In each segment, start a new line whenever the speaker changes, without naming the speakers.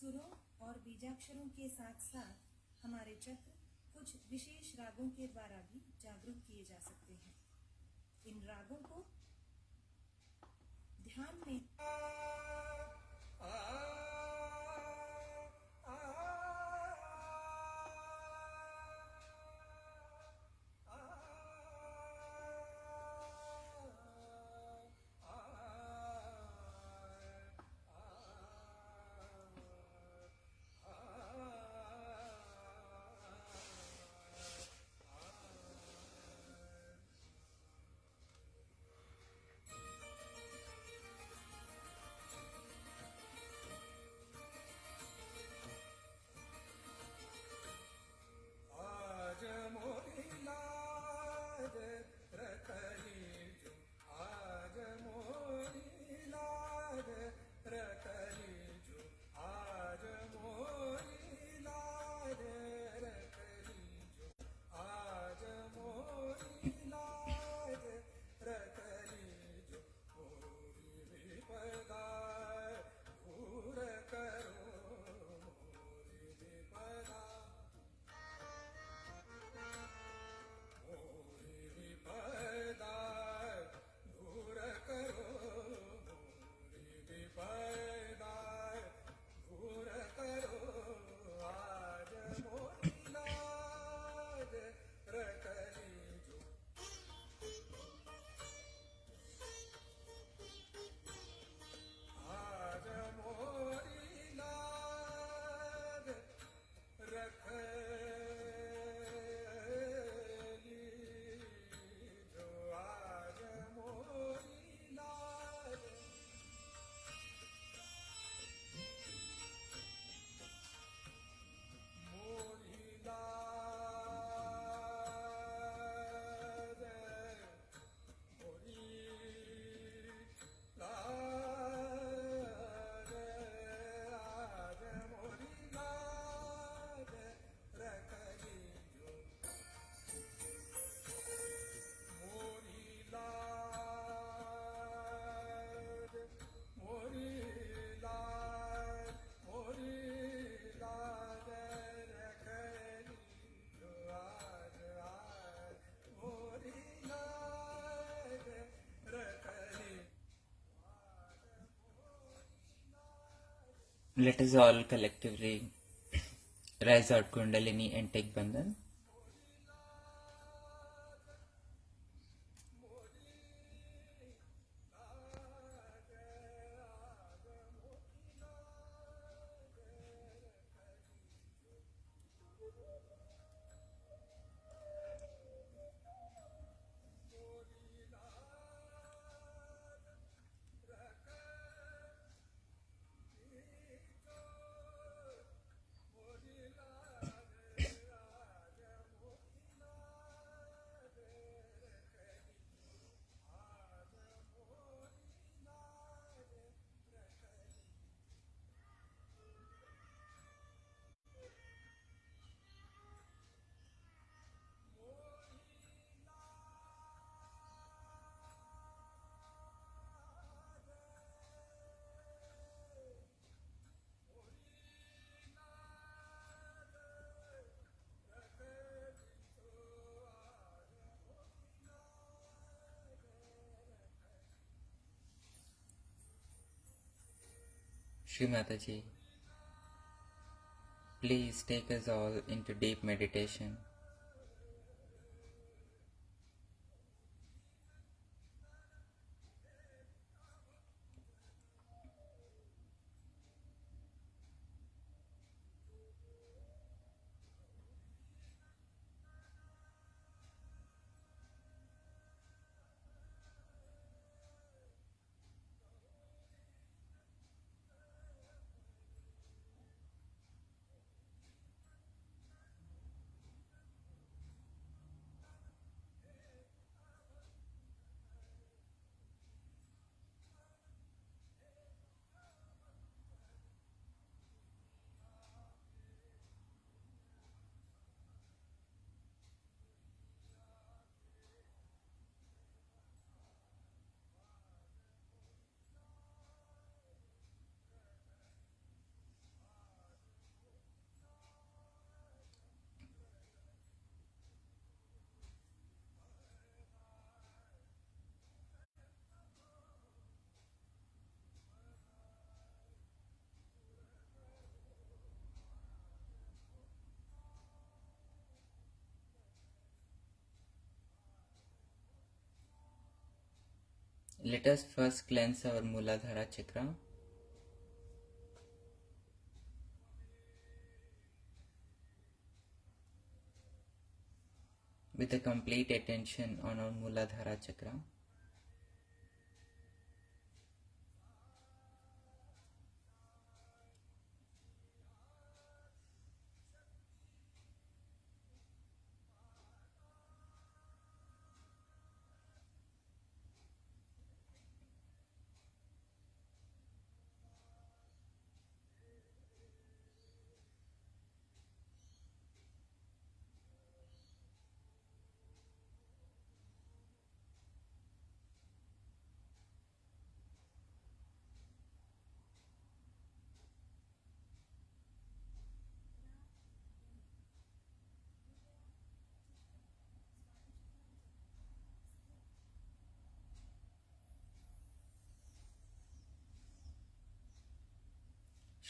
सुरों और बीजाक्षरों के साथ साथ हमारे चक्र कुछ विशेष रागों के द्वारा भी जागरूक किए जा सकते हैं। इन रागों को ध्यान में
let us all collectively rise out Kundalini and take Bandhan. Shri Mataji, please take us all into deep meditation. Let us first cleanse our Muladhara chakra. With a complete attention on our Muladhara chakra.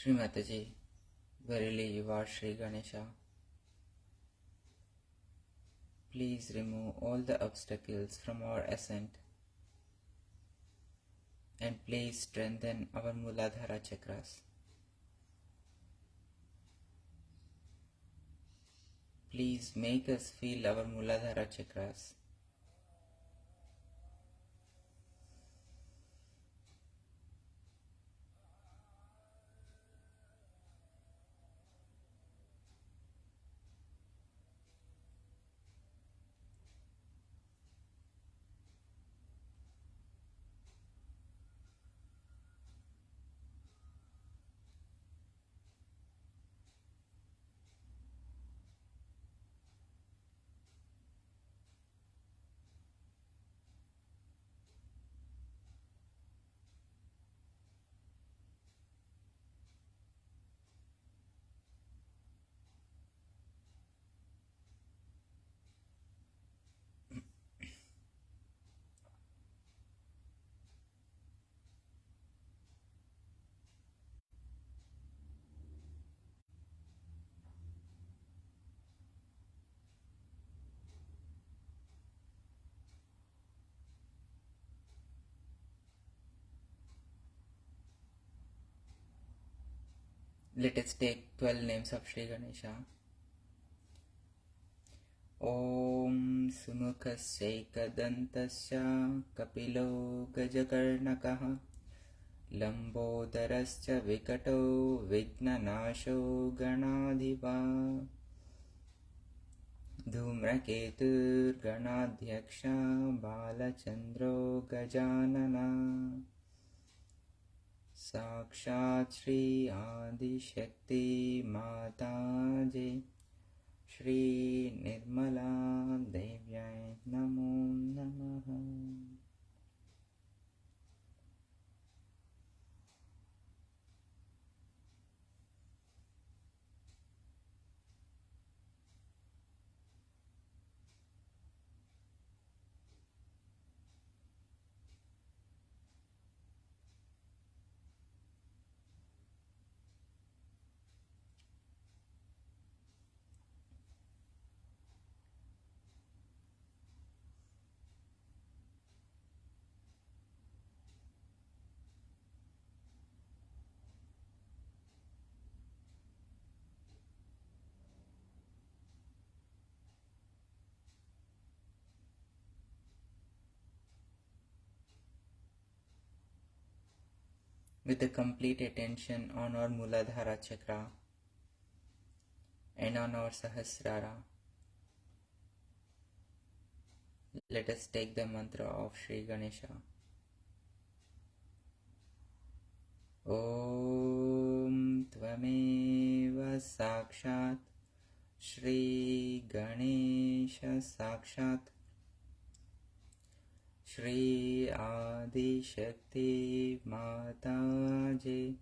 Shri Mataji, verily you are Shri Ganesha. Please remove all the obstacles from our ascent and please strengthen our Muladhara chakras. Please make us feel our Muladhara chakras. Let us take 12 names of Shri Ganesha. Om Sumukhasyaikadantasya Kapilo Gajakarnakaha Lambodarascha Vikato Vignanasho Ganadhiva Dhumraketur Ganadhyaksha Balachandro Gajanana Sakshat Shri Adi Shakti Mataji Shri Nirmala Devyai Namo Namaha. With the complete attention on our Muladhara chakra and on our Sahasrara, let us take the mantra of Shri Ganesha. Om Tvameva Sakshat Shri Ganesha Sakshat Shri Adi Shakti Mataji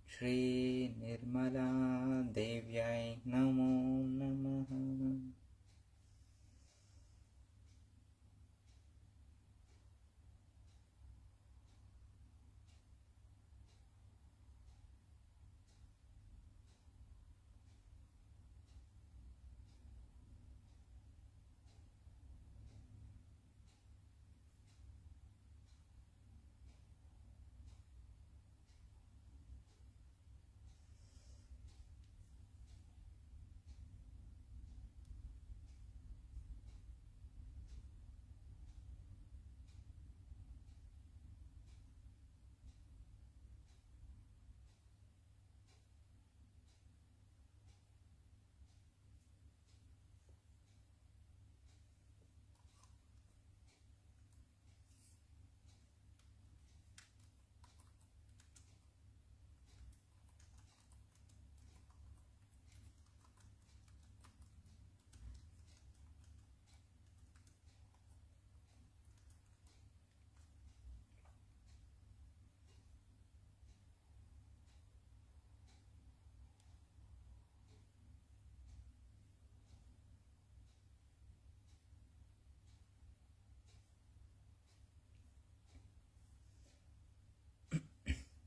Shri Nirmala Devyai Namo Namaha.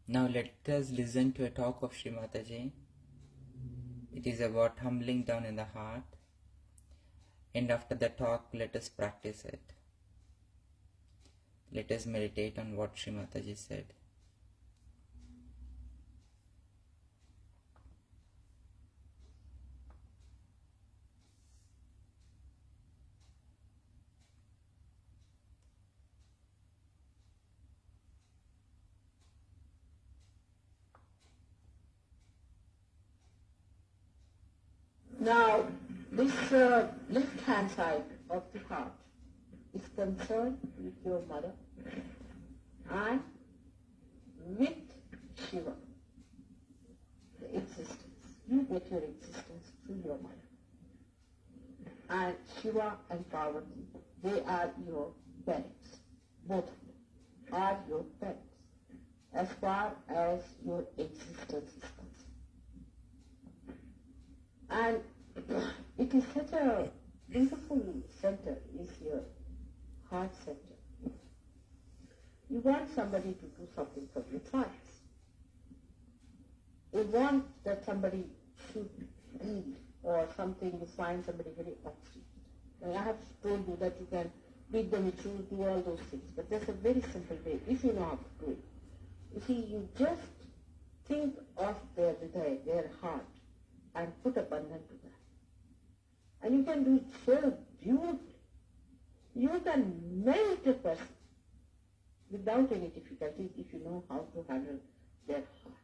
Now let us listen to a talk of Shri Mataji. It is about humbling down in the heart, and after the talk, let us practice it. Let us meditate on what Shri Mataji said.
Now, this left hand side of the heart is concerned with your mother and with Shiva, the existence. You get your existence through your mother. And Shiva and Parvati, they are your parents. Both of them are your parents as far as your existence is concerned. And it is such a beautiful center, is your heart center. You want somebody to do something for you twice. You want that somebody should lead or something, you find somebody very obstinate. And I have told you that you can beat them with shoes, do all those things, but there's a very simple way, if you know how to do it. You see, you just think of their hridaya, their heart, and put a bandhan to that. And you can do it so beautifully. You can melt a person without any difficulties if you know how to handle their heart.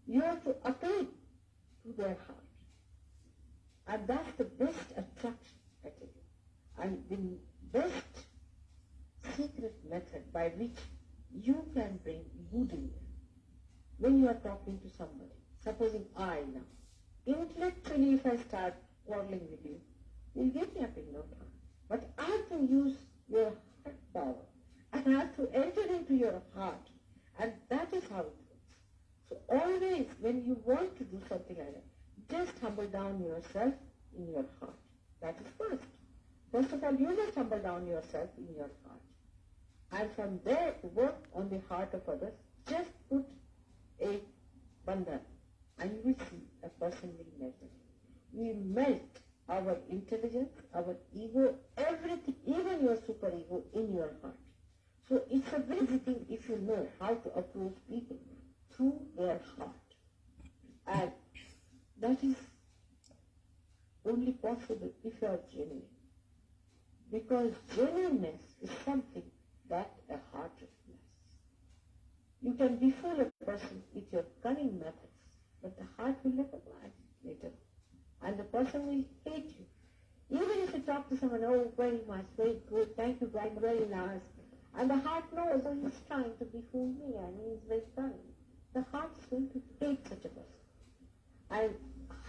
You have to appeal to their heart. And that's the best attraction, I tell you. And the best secret method by which you can bring good in them. When you are talking to somebody, supposing I now, intellectually if I start quarreling with you, you'll give me up in no time. But I have to use your heart power. And I have to enter into your heart. And that is how it works. So always when you want to do something like that, just humble down yourself in your heart. That is first. First of all, you must humble down yourself in your heart. And from there to work on the heart of others, just put a bandhan. And you will see a person will melt. We melt our intelligence, our ego, everything, even your superego in your heart. So it's a very easy thing if you know how to approach people through their heart. And that is only possible if you are genuine. Because genuineness is something that a heart recognizes. You can befool a person with your cunning methods, but the heart will recognize later. And the person will hate you. Even if you talk to someone, oh, very much, very good, thank you, very, very nice. And the heart knows, oh, he's trying to befool me and he's very cunning. The heart is going to hate such a person. And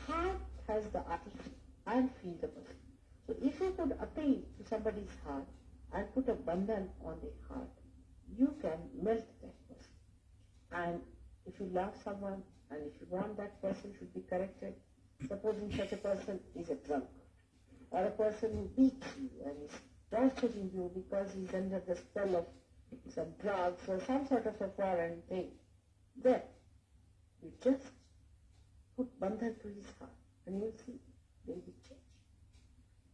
heart has the ability and feel the person. So if you could appeal to somebody's heart and put a bandhan on the heart, you can melt that person. And if you love someone and if you want that person should be corrected, supposing such a person is a drunkard or a person who beats you and is torturing you because he's under the spell of some drugs or some sort of a foreign thing, then you just put bandhan to his heart and you will see there will be change.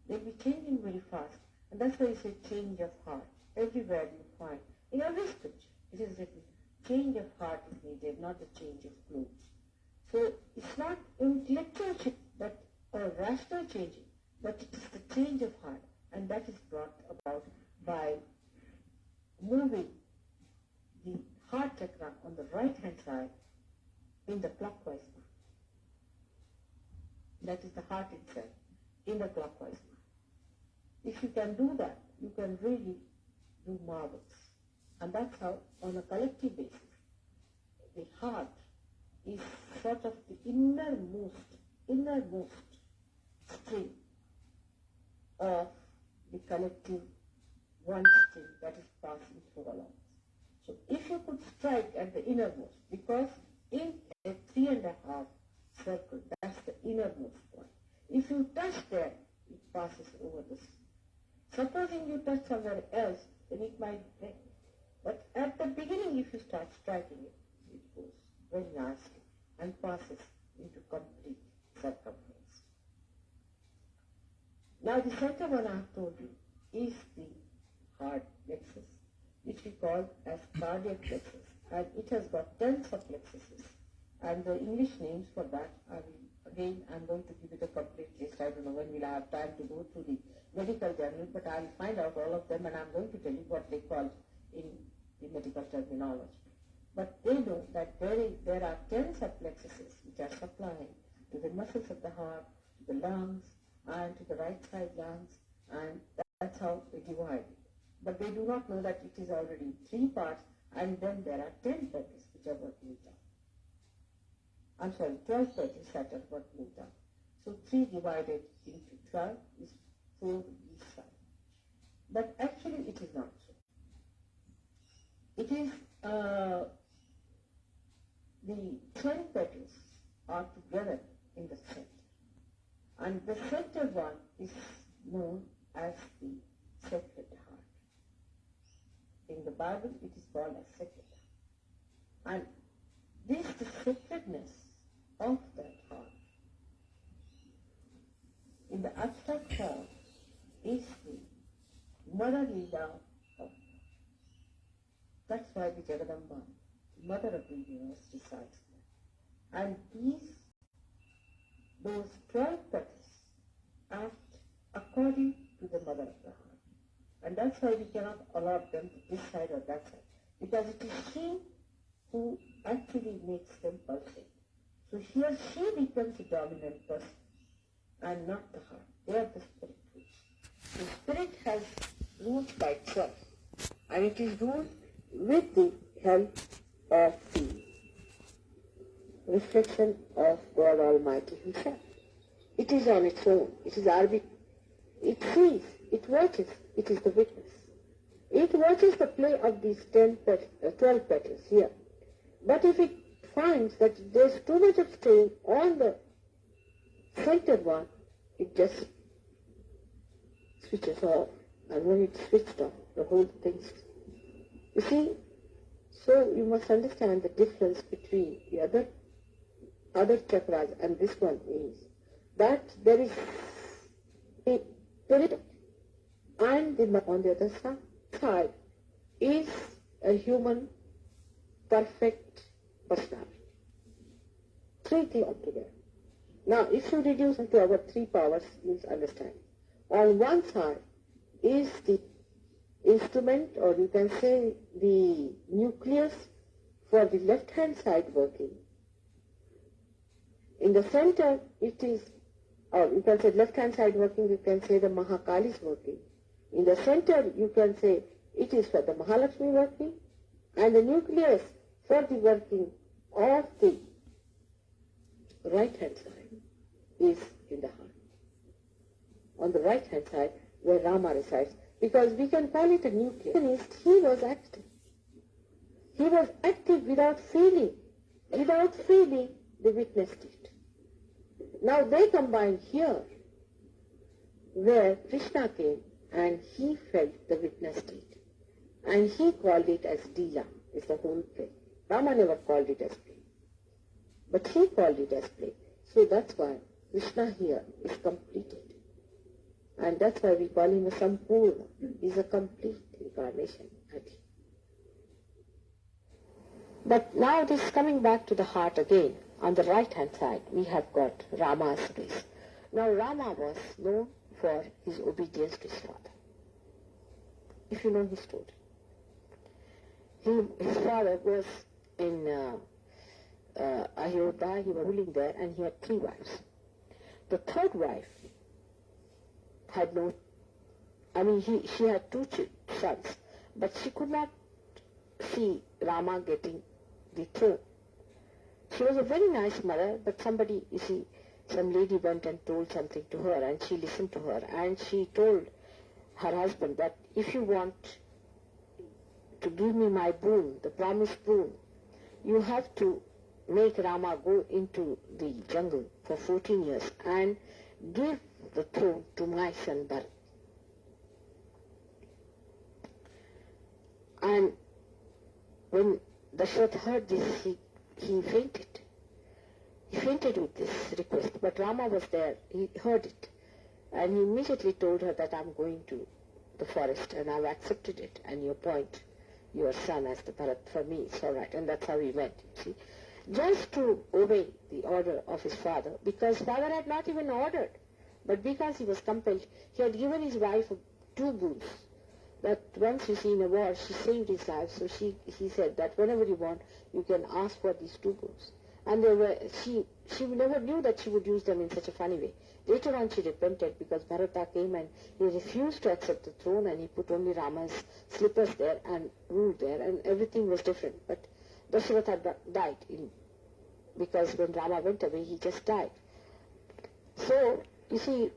They'll be changing very fast. And that's why you say change of heart. Everywhere you find, in every scripture, it is written, change of heart is needed, not the change of clothes. So it's not intellectual but or rational changing, but it is the change of heart. And that is brought about by moving the heart chakra on the right hand side in the clockwise manner. That is the heart itself in the clockwise manner. If you can do that, you can really do marvels. And that's how, on a collective basis, the heart is sort of the innermost string of the collective one string that is passing through all of us. So if you could strike at the innermost, because in a 3.5 circle, that's the innermost point. If you touch there, it passes over the sea. Supposing you touch somewhere else, then it might break. But at the beginning, if you start striking it, it goes very nicely and passes into complete circumference. Now the center one I have told you is the heart plexus, which we call as cardiac plexus, and it has got tens of plexuses, and the English names for that are, again I'm going to give you the complete list. I don't know when we'll have time to go through the medical journal, but I'll find out all of them and I'm going to tell you what they call in the medical terminology. But they know that there are tens of plexuses which are supplying to the muscles of the heart, to the lungs, and to the right side lungs, and that's how they divide it. But they do not know that it is already 3 parts, and then there are 10 petals which are working it out. I'm sorry, 12 petals that are working it out. So 3 divided into 12 is 4 each side. But actually it is not so. It is the 10 petals are together in the center. And the center one is known as the Sacred Heart. In the Bible, it is called as Sacred Heart. And this, the sacredness of that heart, in the abstract form, is the motherly love of. That's why the Jagadamba, Mother of the Universe, resides there. And those 12 petals act according to the Mother of the Heart. And that's why we cannot allot them to this side or that side, because it is she who actually makes them pulsate. So here she becomes the dominant person and not the heart. They are the spirit rules. The spirit has rules by itself, and it is ruled with the help of the reflection of God Almighty Himself. It is on its own. It is arbitrary. It sees, it watches, it is the witness. It watches the play of these 12 petals here. But if it finds that there is too much of strain on the centered one, it just switches off. And when it's switched off, the whole thing. You see, so you must understand the difference between the other chakras and this one is that there is a spirit, and on the other side is a human perfect personality. 3 things altogether. Now, if you reduce into our 3 powers, you'll understand. On one side is the instrument, or you can say the nucleus for the left-hand side working. In the center, it is, or you can say left-hand side working, you can say the Mahakali is working. In the center, you can say it is for the Mahalakshmi working, and the nucleus for the working of the right-hand side is in the heart. On the right-hand side, where Rama resides, because we can call it a nucleus. He was active. He was active without feeling. Without feeling, they witnessed it. Now they combine here, where Krishna came and he felt the witness state. And he called it as Leela, is the whole play. Rama never called it as play. But he called it as play. So that's why Krishna here is completed. And that's why we call him a Sampurna. He's a complete incarnation. But now this is coming back to the heart again. On the right hand side, we have got Rama's race. Now Rama was known for his obedience to his father. If you know his story. His father was in Ayodhya, he was ruling there, and he had 3 wives. The 3rd wife had no, she had 2 sons, but she could not see Rama getting the throne. She was a very nice mother, but somebody, you see, some lady went and told something to her, and she listened to her, and she told her husband that if you want to give me my boon, the promised boon, you have to make Rama go into the jungle for 14 years and give the throne to my son Bharat. And when Dashrath heard this, he fainted. He fainted with this request, but Rama was there. He heard it, and he immediately told her that I'm going to the forest, and I've accepted it, and you appoint your son as the Bharat for me. It's all right, and that's how he went. You see, just to obey the order of his father, because father had not even ordered, but because he was compelled, he had given his wife 2 boons. That once, you see, in a war, she saved his life, so he said that whenever you want, you can ask for these 2 boons. And she never knew that she would use them in such a funny way. Later on she repented because Bharata came and he refused to accept the throne, and he put only Rama's slippers there and ruled there, and everything was different. But Dasharatha died because when Rama went away, he just died. So, you see,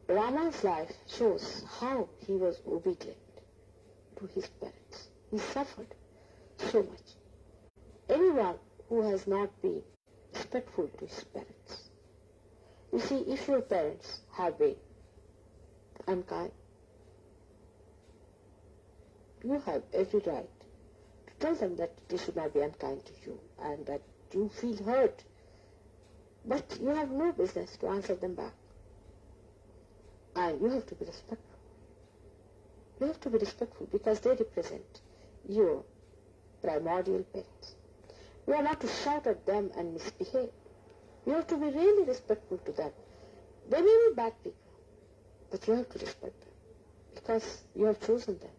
Rama's life shows how he was obedient to his parents. He suffered so much. Anyone who has not been respectful to his parents. You see, if your parents have been unkind, you have every right to tell them that they should not be unkind to you and that you feel hurt. But you have no business to answer them back. And you have to be respectful. You have to be respectful because they represent your primordial parents. You are not to shout at them and misbehave. You have to be really respectful to them. They may be bad people, but you have to respect them because you have chosen them.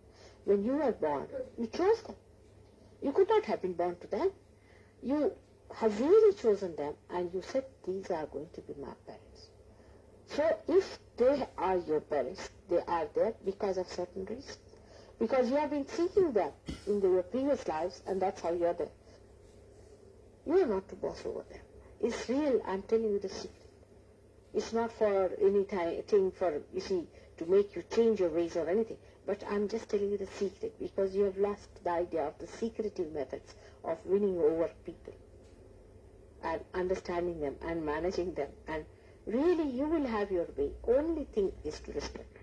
When you were born, you chose them. You could not have been born to them. You have really chosen them, and you said, these are going to be my parents. So if they are your parents, they are there because of certain reasons. Because you have been seeking them in your previous lives, and that's how you are there. You are not to boss over them. It's real, I'm telling you the secret. It's not for anything for, you see, to make you change your ways or anything. But I'm just telling you the secret because you have lost the idea of the secretive methods of winning over people and understanding them and managing them. And really you will have your way. Only thing is to respect.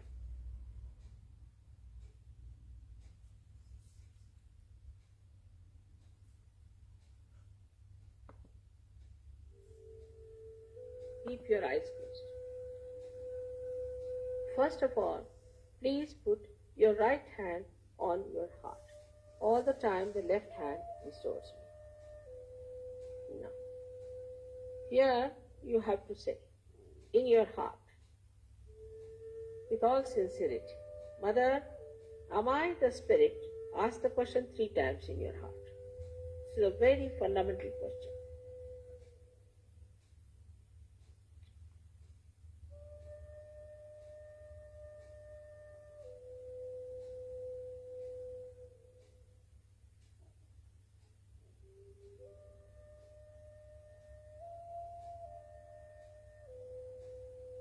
Keep your eyes closed. First of all, please put your right hand on your heart. All the time the left hand is towards me. Now, here you have to say, in your heart, with all sincerity, Mother, am I the spirit? Ask the question 3 times in your heart. This is a very fundamental question.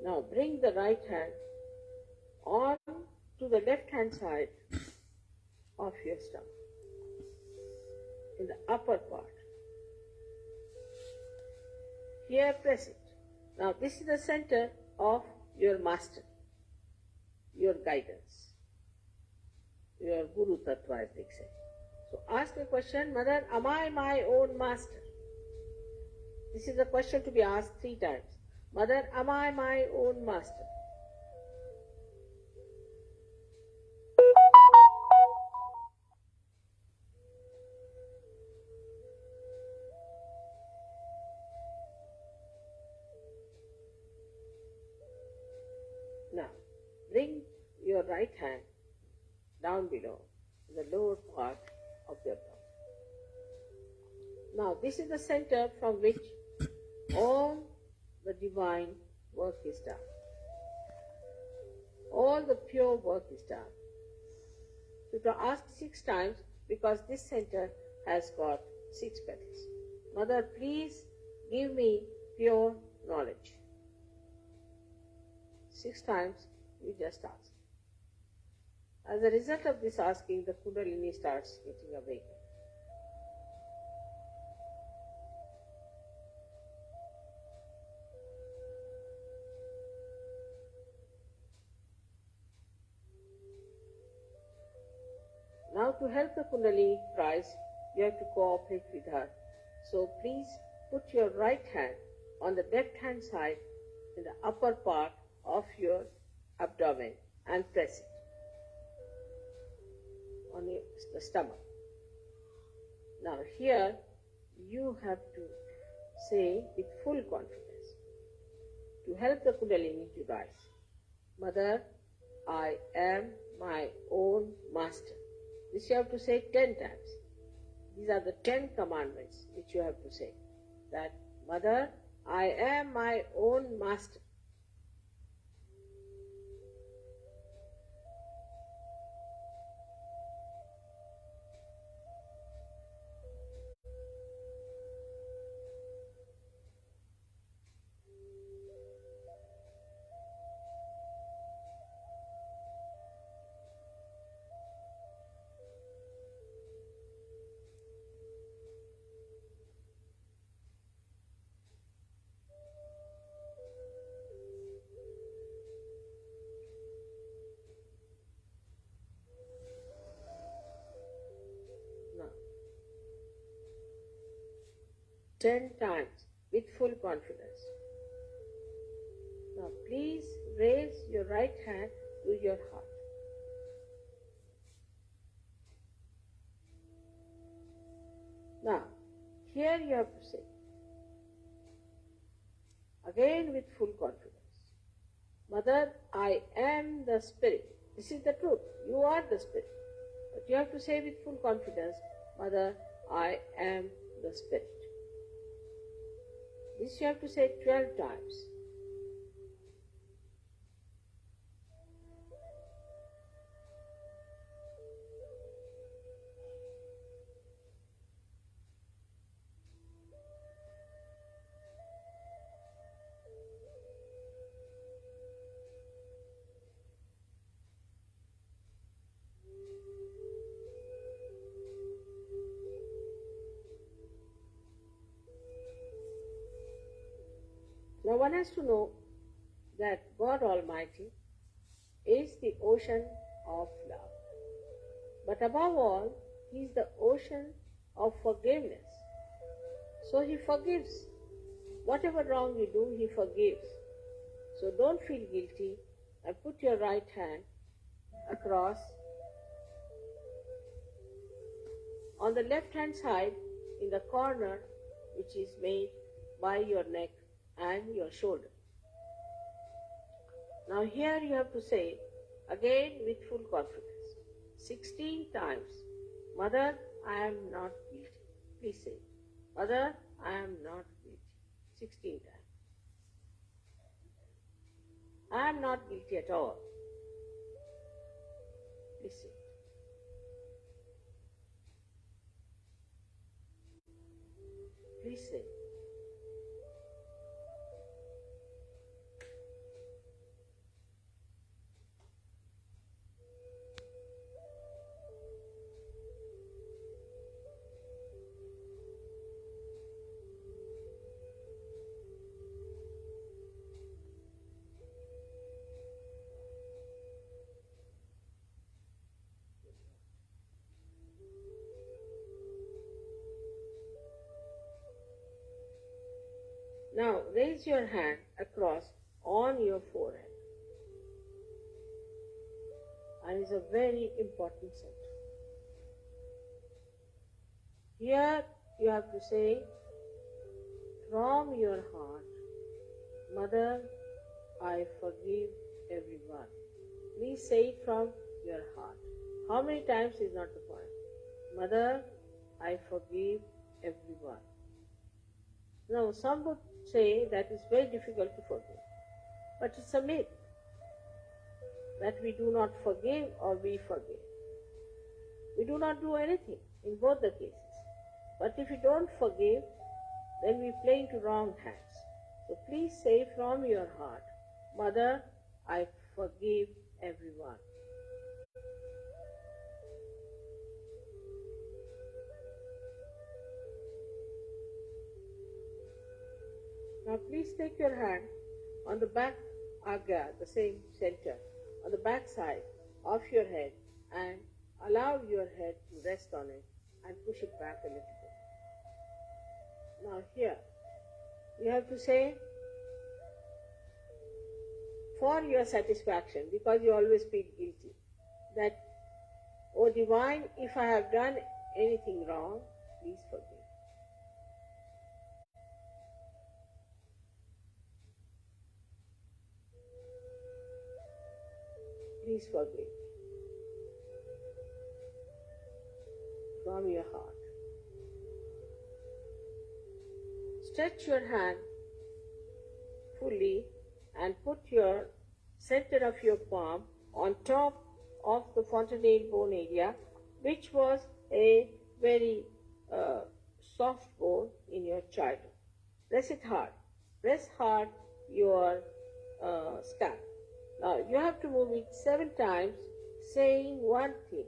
Now bring the right hand on to the left hand side of your stomach, in the upper part. Here press it. Now this is the center of your master, your guidance, your Guru Tattva, as they say. So ask the question, Mother, am I my own master? This is a question to be asked 3 times. Mother, am I my own master? Now, bring your right hand down below, in the lower part of your thumb. Now, this is the center from which all the divine work is done. All the pure work is done. So to ask 6 times, because this center has got 6 petals. Mother, please give me pure knowledge. 6 times you just ask. As a result of this asking, the Kundalini starts getting awakened. Now to help the Kundalini rise, you have to cooperate with her. So please put your right hand on the left hand side in the upper part of your abdomen and press it on the stomach. Now here you have to say with full confidence, to help the Kundalini to rise, Mother, I am my own master. This you have to say 10 times. These are the 10 commandments which you have to say. That, Mother, I am my own master. Now, 10 times with full confidence. Now please raise your right hand to your heart. Now, here you have to say, again with full confidence, Mother, I am the Spirit. This is the truth. You are the Spirit. But you have to say with full confidence, Mother, I am the Spirit. This you have to say 12 times. Now one has to know that God Almighty is the ocean of love. But above all, He is the ocean of forgiveness. So He forgives. Whatever wrong you do, He forgives. So don't feel guilty and put your right hand across on the left hand side in the corner which is made by your neck and your shoulder. Now here you have to say again with full confidence 16 times, Mother, I am not guilty. Please say, Mother, I am not guilty. 16 times. I am not guilty at all. Please say. Please say. Now raise your hand across on your forehead. And it's a very important center. Here you have to say from your heart, Mother, I forgive everyone. Please say it from your heart. How many times is not the point. Mother, I forgive everyone. Now some would say that it's very difficult to forgive. But it's a myth that we do not forgive or we forgive. We do not do anything in both the cases. But if we don't forgive, then we play into wrong hands. So please say from your heart, Mother, I forgive everyone. Now please take your hand on the back agya, the same center, on the back side of your head and allow your head to rest on it and push it back a little bit. Now here, you have to say, for your satisfaction, because you always feel guilty, that, "O Divine, if I have done anything wrong, please forgive." Please forgive from your heart. Stretch your hand fully and put your center of your palm on top of the fontanelle bone area, which was a very soft bone in your childhood. Press it hard. Press hard your scalp. Now you have to move it 7 times, saying one thing,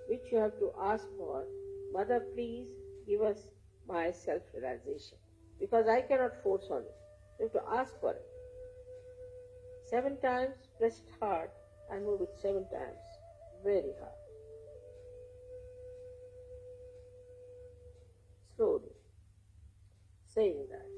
which you have to ask for: "Mother, please give us my self-realization," because I cannot force on it. You have to ask for it. 7 times, press it hard and move it 7 times, very hard. Slowly, saying that.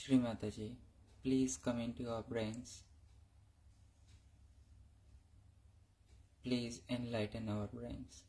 Shri Mataji, please come into our brains. Please enlighten our brains.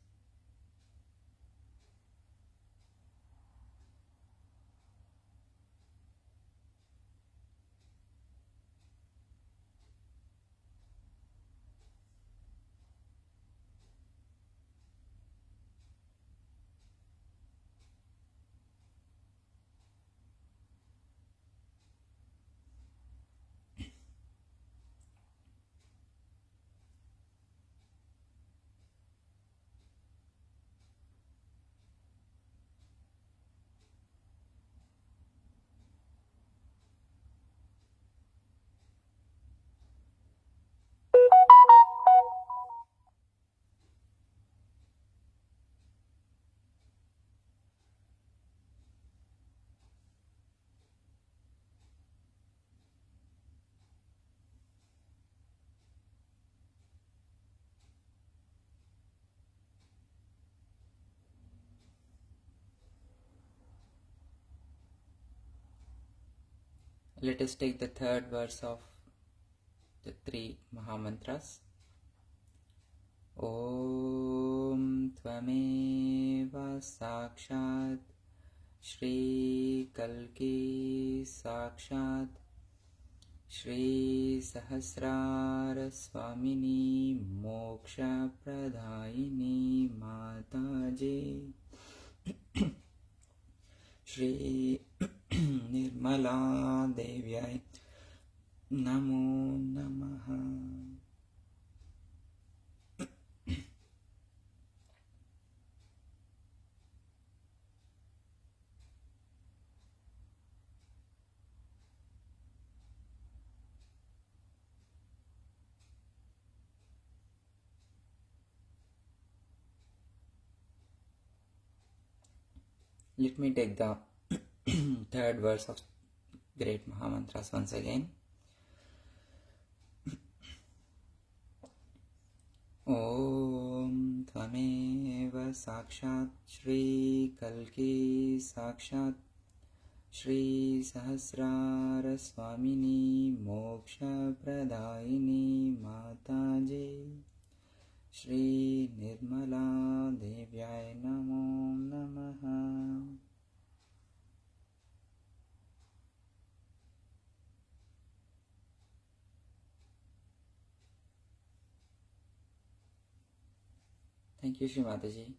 Let us take the third verse of the three Mahamantras. Om Tvameva Sakshat Shri Kalki Sakshat Shri Sahasrara Swamini Moksha Pradayini Mataji Shri Nirmala Devyai Namo Namaha. Let me take the third verse of great Mahamantras once again. Om Tvameva Sakshat Shri Kalki Sakshat Shri Sahasrara Swamini Moksha Pradayini Mataji Shri Nirmala Devyai Namo Namaha. Thank you, Shri Mataji,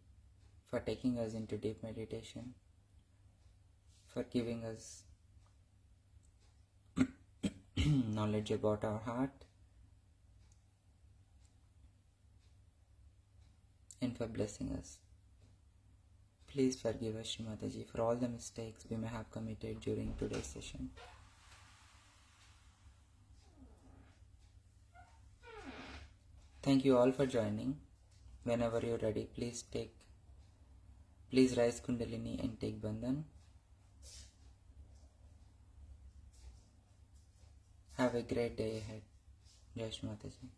for taking us into deep meditation, for giving us knowledge about our heart, and for blessing us. Please forgive us, Shri Mataji, for all the mistakes we may have committed during today's session. Thank you all for joining. Whenever you're ready, please rise Kundalini and take Bandhan. Have a great day ahead. Jai Shri Mataji.